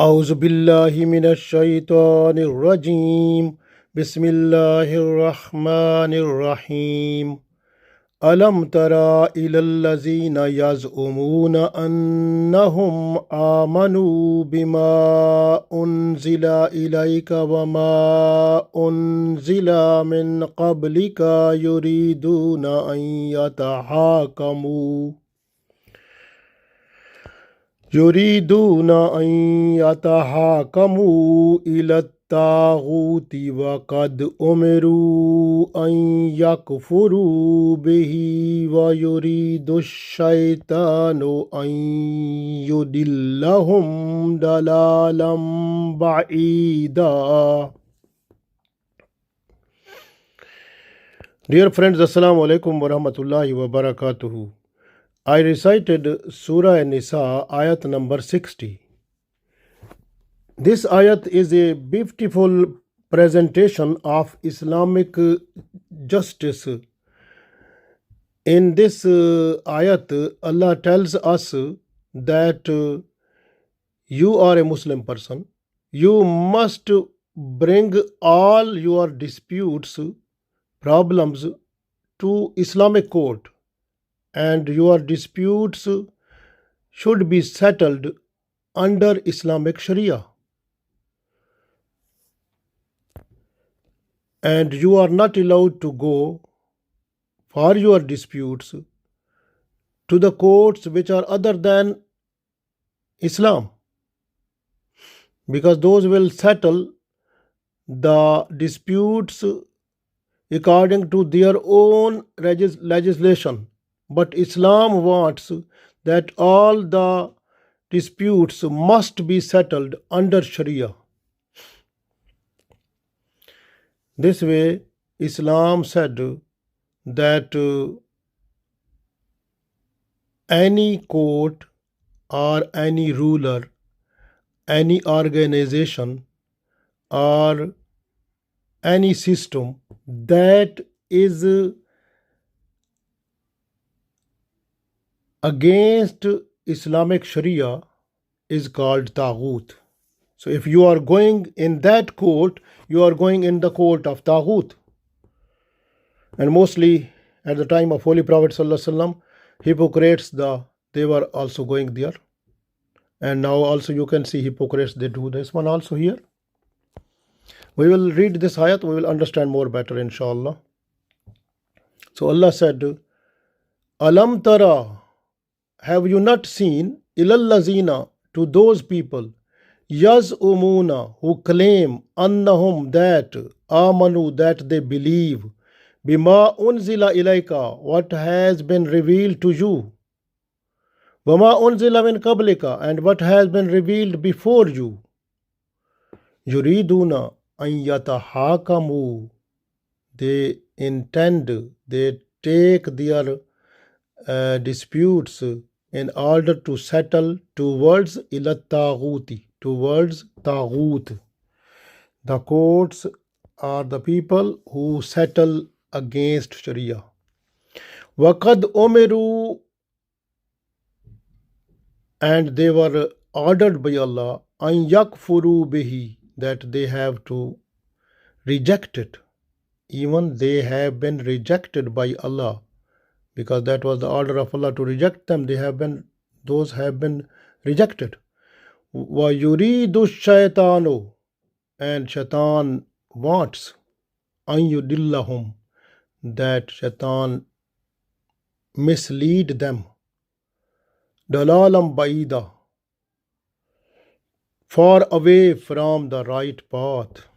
أعوذ بالله من الشيطان الرجيم بسم الله الرحمن الرحيم ألم تر إلى الذين يزعمون أنهم آمنوا بما أنزل إليك وما أنزل من قبلك يريدون أن يتحاكموا إلى الطاغوت وقد أمروا أن يكفروا به ويريد الشيطان أن يضلهم ضلالا بعيدا. Dear friends, Assalamu alaikum wa rahmatullahi wa barakatuhu. I recited Surah An-Nisa Ayat number 60. This ayat is a beautiful presentation of Islamic justice. In this ayat, Allah tells us that you are a Muslim person. You must bring all your disputes, problems to Islamic court, and your disputes should be settled under Islamic Sharia. And you are not allowed to go for your disputes to the courts which are other than Islam, because those will settle the disputes according to their own legislation. But Islam wants that all the disputes must be settled under Sharia. This way, Islam said that any court or any ruler, any organization or any system that is against Islamic Sharia is called Taghut. So if you are going in that court, you are going in the court of Taghut. And mostly at the time of Holy Prophet ﷺ, hypocrites, they were also going there. And now also you can see hypocrites, they do this one also here. We will read this ayat, we will understand more better inshallah. So Allah said, Alam tara, have you not seen, ilal lazina, to those people, yaz'umuna, who claim, annahum, that, amanu, that they believe, bima unzila ilayka, what has been revealed to you, wama unzila min qablika, and what has been revealed before you, yuriduna an yatahakamu, they intend, they take their disputes in order to settle towards ila taghuti, towards taghut. The courts are the people who settle against Sharia. Waqad umiru, and they were ordered by Allah, an yakfuru bihi, that they have to reject it. Even they have been rejected by Allah, because that was the order of Allah to reject them. Those have been rejected. Wa yuridu shaitanu, and shaitan wants, an yudillahum, that shaitan mislead them, dalalam baida, far away from the right path.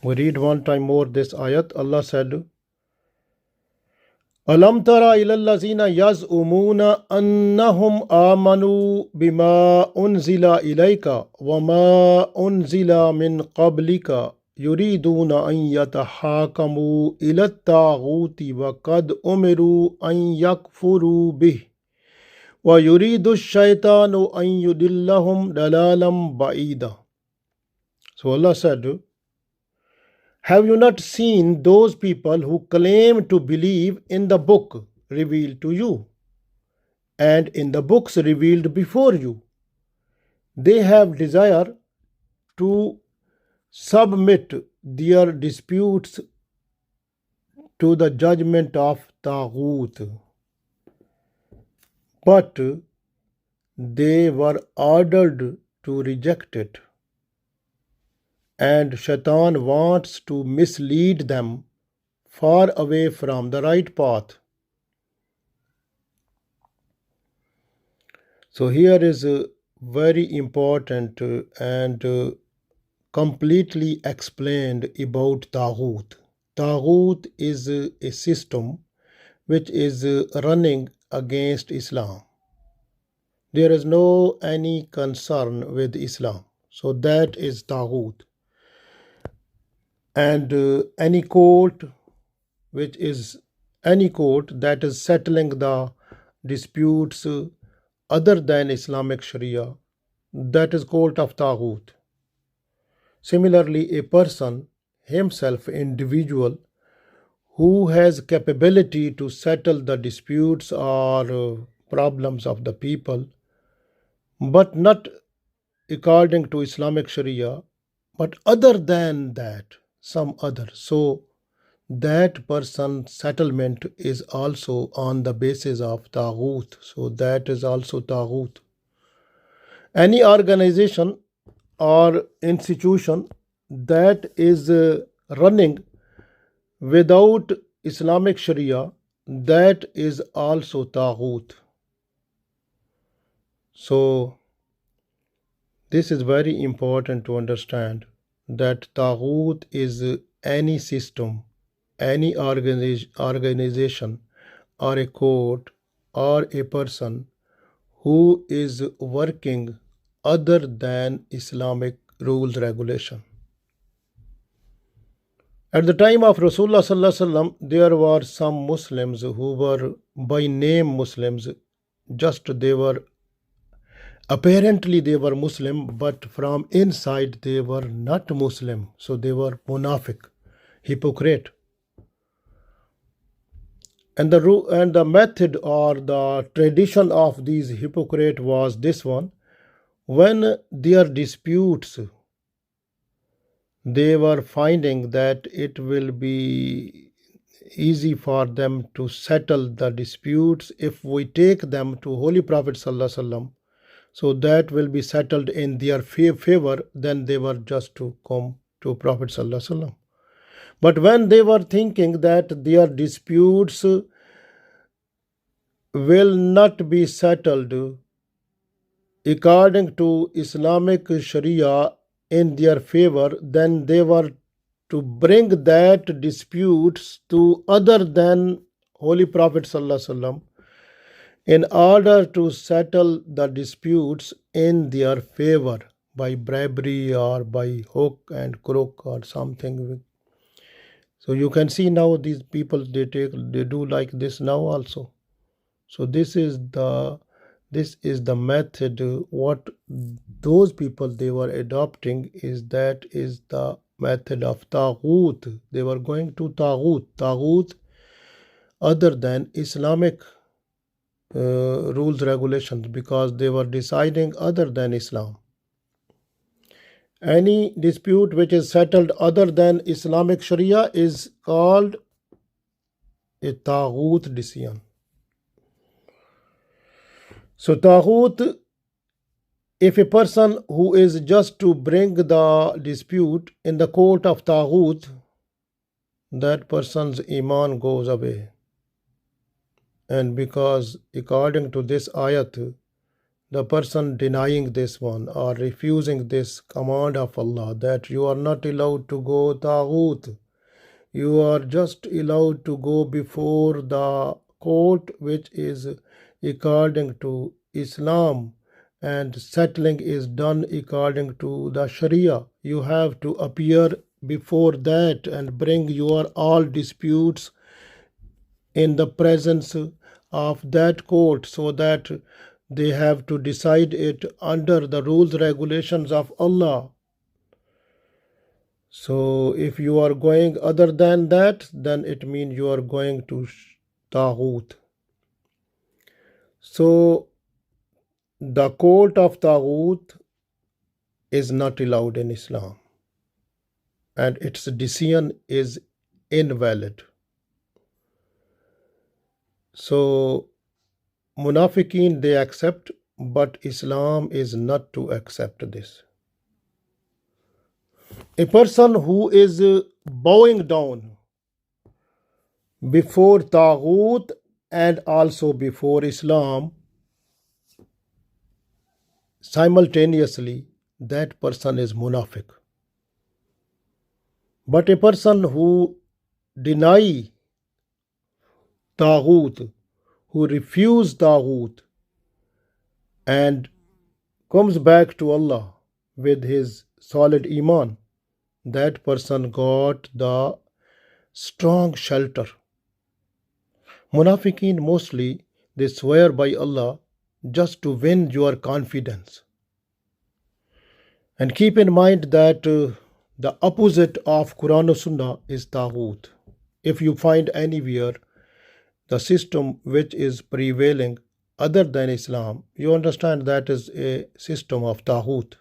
We read one time more this ayat. Allah said, Alam tara ila allazina yaz'umuna annahum amanu bima unzila ilayka wama unzila min qablika yuriduna an yatahakamu ila at-taghuti wa qad umiru an yakfuru bih wa yuridu ash-shaytanu an yudillahum dalalan ba'ida. So Allah said, have you not seen those people who claim to believe in the book revealed to you and in the books revealed before you, they have desire to submit their disputes to the judgment of Taghut, but they were ordered to reject it, and Shaitan wants to mislead them far away from the right path. So here is very important and completely explained about Taghut. Taghut is a system which is running against Islam. There is no any concern with Islam. So that is Taghut. And any court which is any court that is settling the disputes other than Islamic Sharia, that is court of Taghut. Similarly, a person himself, individual, who has capability to settle the disputes or problems of the people, but not according to Islamic Sharia, but other than that, some other. So that person's settlement is also on the basis of Taghut. So that is also Taghut. Any organization or institution that is running without Islamic Sharia, that is also Taghut. So this is very important to understand that Taghut is any system, any organization or a court or a person who is working other than Islamic rules regulation. At the time of Rasulullah sallallahu alaihi wasallam, there were some Muslims who were by name Muslims. Just they were apparently they were Muslim, but from inside they were not Muslim. So they were munafiq, hypocrite. And the method or the tradition of these hypocrite was this one: when their disputes, they were finding that it will be easy for them to settle the disputes if we take them to Holy Prophet sallallahu alaihi wasallam, so that will be settled in their favor, then they were just to come to Prophet sallallahu alaihi wasallam. But when they were thinking that their disputes will not be settled according to Islamic Sharia in their favor, then they were to bring that disputes to other than Holy Prophet sallallahu alaihi wasallam in order to settle the disputes in their favor by bribery or by hook and crook or something. So you can see now these people they do like this now also. So this is the method what those people they were adopting is the method of Taghut. They were going to Taghut other than Islamic rules regulations, because they were deciding other than Islam. Any dispute which is settled other than Islamic Sharia is called a Taghut decision. So Taghut, if a person who is just to bring the dispute in the court of Taghut, that person's iman goes away. And because according to this ayat, the person denying this one or refusing this command of Allah that you are not allowed to go Taghut, you are just allowed to go before the court which is according to Islam, and settling is done according to the Sharia. You have to appear before that and bring your all disputes in the presence of that court, so that they have to decide it under the rules regulations of Allah. So if you are going other than that, then it means you are going to Taghut. So the court of Taghut is not allowed in Islam, and its decision is invalid. So Munafiqeen, they accept, but Islam is not to accept this. A person who is bowing down before Taghut and also before Islam simultaneously, that person is Munafiq. But a person who deny Taghut, who refuse Taghut and comes back to Allah with his solid Iman, that person got the strong shelter. Munafiqeen mostly, they swear by Allah just to win your confidence. And keep in mind that the opposite of Quran and Sunnah is Taghut. If you find anywhere the system which is prevailing other than Islam, you understand that is a system of Taghut.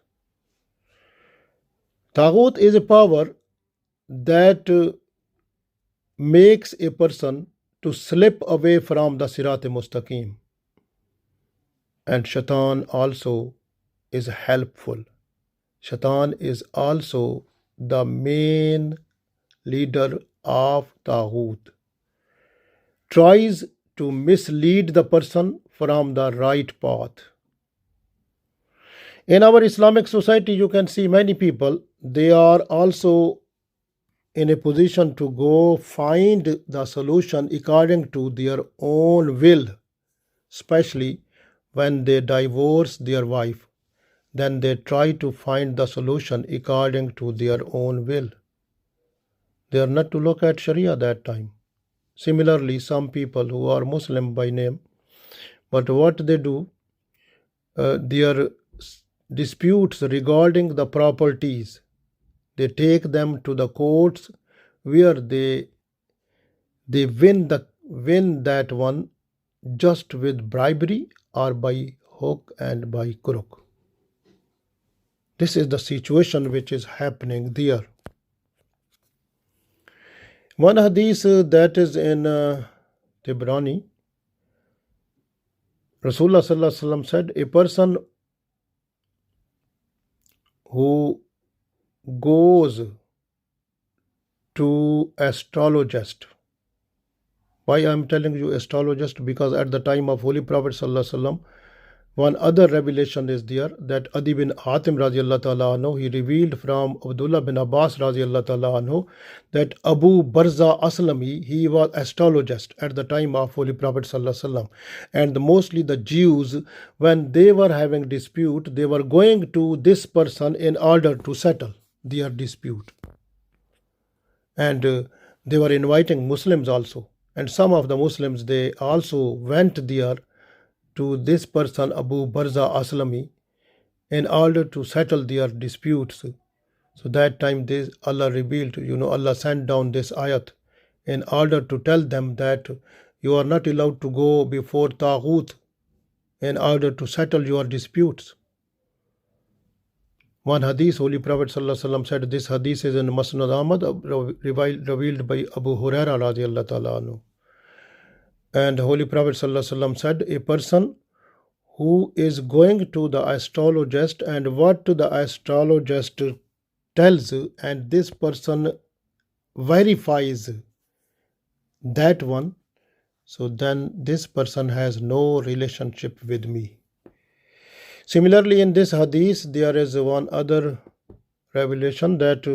Taghut is a power that makes a person to slip away from the Sirat Mustaqim. And Shaitan also is helpful. Shaitan is also the main leader of Taghut. Tries to mislead the person from the right path. In our Islamic society, you can see many people, they are also in a position to go find the solution according to their own will, especially when they divorce their wife. Then they try to find the solution according to their own will. They are not to look at Sharia that time. Similarly, some people who are Muslim by name, but what they do, their disputes regarding the properties, they take them to the courts where they win that one just with bribery or by hook and by crook. This is the situation which is happening there. One hadith that is in Tibrani, Rasulullah sallallahu alaihi wasallam said, a person who goes to astrologist. Why I am telling you astrologist? Because at the time of Holy Prophet sallallahu alaihi wasallam, one other revelation is there that Adi bin Hatim radiallahu ta'ala anhu, he revealed from Abdullah bin Abbas radiallahu ta'ala anhu that Abu Barza Aslami, he was astrologist at the time of Holy Prophet sallallahu alaihi wasallam. And mostly the Jews, when they were having dispute, they were going to this person in order to settle their dispute. And they were inviting Muslims also. And some of the Muslims, they also went there to this person Abu Barza Aslami in order to settle their disputes. So that time Allah revealed, Allah sent down this ayat in order to tell them that you are not allowed to go before Taghut in order to settle your disputes. One hadith, Holy Prophet ﷺ said, this hadith is in Musnad Ahmad, revealed by Abu Huraira radiallahu ta'ala anhu. And Holy Prophet ﷺ said, a person who is going to the astrologist and what the astrologist tells, and this person verifies that one, so then this person has no relationship with me. Similarly, in this hadith, there is one other revelation that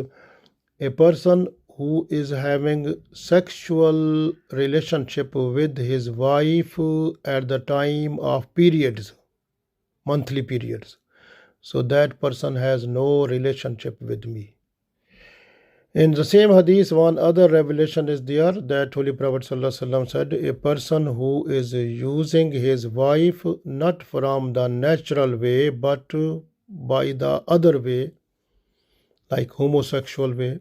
a person who is having sexual relationship with his wife at the time of periods, monthly periods, so that person has no relationship with me. In the same hadith, one other revelation is there that Holy Prophet ﷺ said, a person who is using his wife not from the natural way but by the other way, like homosexual way,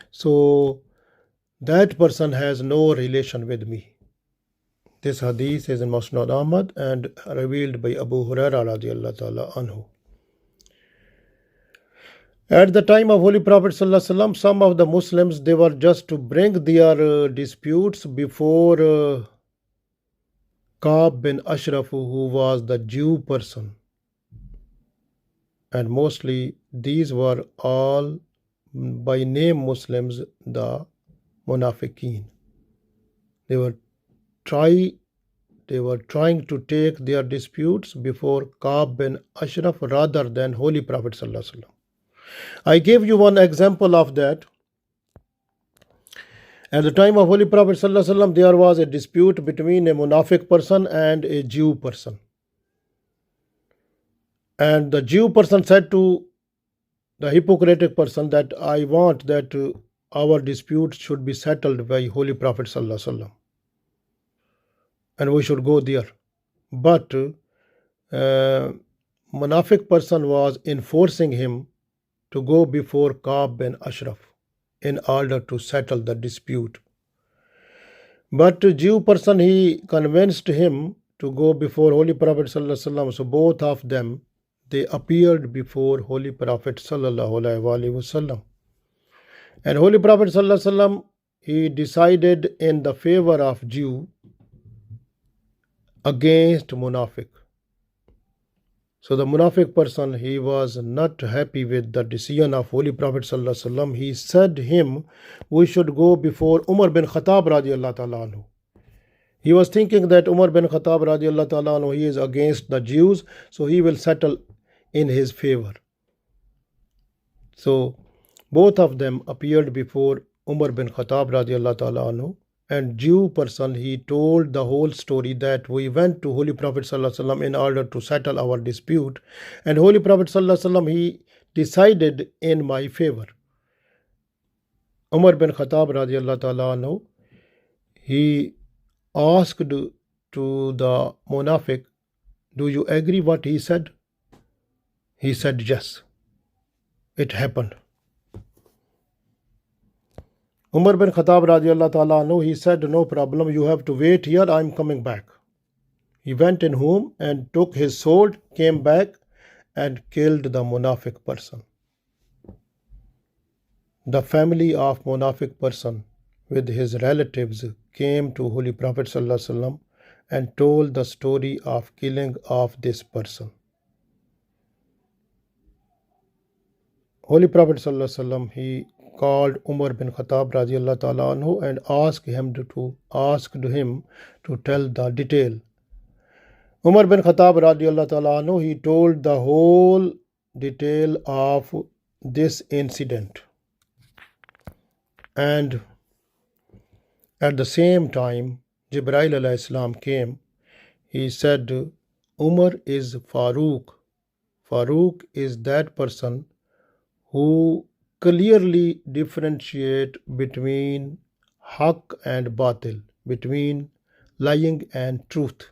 so that person has no relation with me. This hadith is in Musnad Ahmad and revealed by Abu Huraira radiallahu ta'ala anhu. At the time of Holy Prophet ﷺ, some of the Muslims, they were just to bring their disputes before Ka'b bin Ashraf, who was the Jew person. And mostly these were all by name Muslims, the Munafiqeen. They were trying to take their disputes before Ka'b bin Ashraf rather than Holy Prophet ﷺ. I gave you one example of that. At the time of Holy Prophet ﷺ, there was a dispute between a Munafiq person and a Jew person. And the Jew person said to the hypocritic person that I want that our dispute should be settled by Holy Prophet ﷺ. And we should go there. But Munafiq person was enforcing him to go before Ka'b bin Ashraf in order to settle the dispute. But Jew person, he convinced him to go before Holy Prophet ﷺ. So both of them, they appeared before Holy Prophet ﷺ. And Holy Prophet ﷺ, he decided in the favor of Jew against Munafiq. So the Munafiq person, he was not happy with the decision of Holy Prophet ﷺ. He said him, we should go before Umar bin Khattab radiallahu ta'ala anhu. He was thinking that Umar bin Khattab radiallahu ta'ala anhu, he is against the Jews, so he will settle in his favor. So both of them appeared before Umar bin Khattab radiallahu ta'ala anhu. And Jew person, he told the whole story that we went to Holy Prophet ﷺ in order to settle our dispute. And Holy Prophet ﷺ, he decided in my favor. Umar bin Khattab radiallahu ta'ala anhu, he asked to the Munafiq, do you agree what he said? He said yes. It happened. Umar bin Khattab radiallahu ta'ala anhu, he said, no problem, you have to wait here, I am coming back. He went in home and took his sword, came back and killed the Munafiq person. The family of Munafiq person with his relatives came to Holy Prophet ﷺ and told the story of killing of this person. Holy Prophet ﷺ, he called Umar bin Khattab radiallahu ta'ala anhu and asked him to tell the detail. Umar bin Khattab radiallahu ta'ala anhu, he told the whole detail of this incident. And at the same time, Jibreel alayhi salam came. He said, Umar is Farooq. Farooq is that person who clearly differentiate between haq and batil, between lying and truth.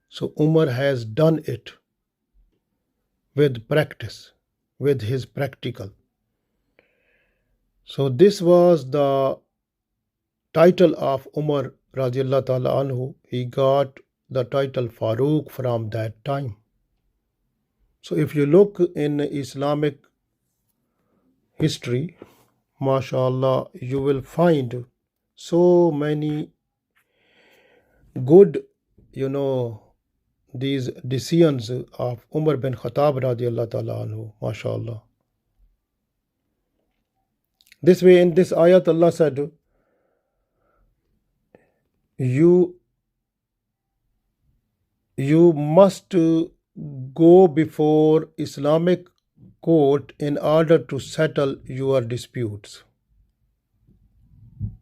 So Umar has done it with practice, with his practical. So this was the title of Umar radiallahu ta'ala anhu. He got the title Farooq from that time. So if you look in Islamic history, mashallah, you will find so many good, these decisions of Umar bin Khattab radiallahu ta'ala anhu, mashallah. This way, in this ayat, Allah said, you must go before Islamic court in order to settle your disputes,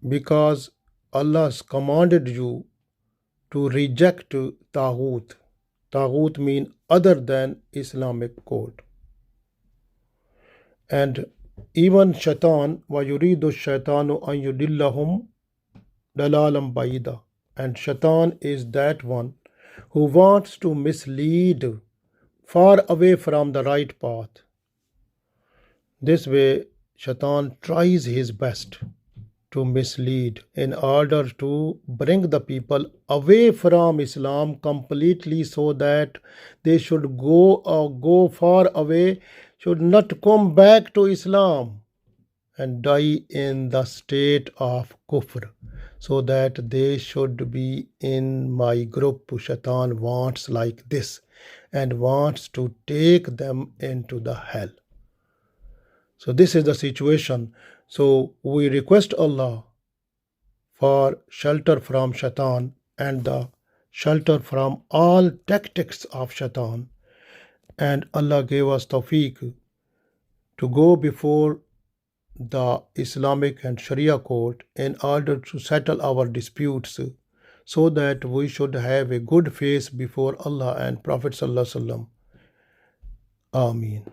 because Allah has commanded you to reject Taghut. Taghut means other than Islamic court. And even Shaitan, وَيُرِيدُ الشَّيْطَانُ أَن يُضِلَّهُمْ دَلَالًا بَعِيدًا. And Shaitan is that one who wants to mislead far away from the right path. This way, Shaitan tries his best to mislead in order to bring the people away from Islam completely, so that they should go far away, should not come back to Islam and die in the state of kufr, so that they should be in my group. Shaitan wants like this and wants to take them into the hell. So this is the situation. So we request Allah for shelter from Shaitan and the shelter from all tactics of Shaitan. And Allah gave us tawfiq to go before the Islamic and Sharia court in order to settle our disputes, so that we should have a good face before Allah and Prophet Sallallahu Alaihi Wasallam. Ameen.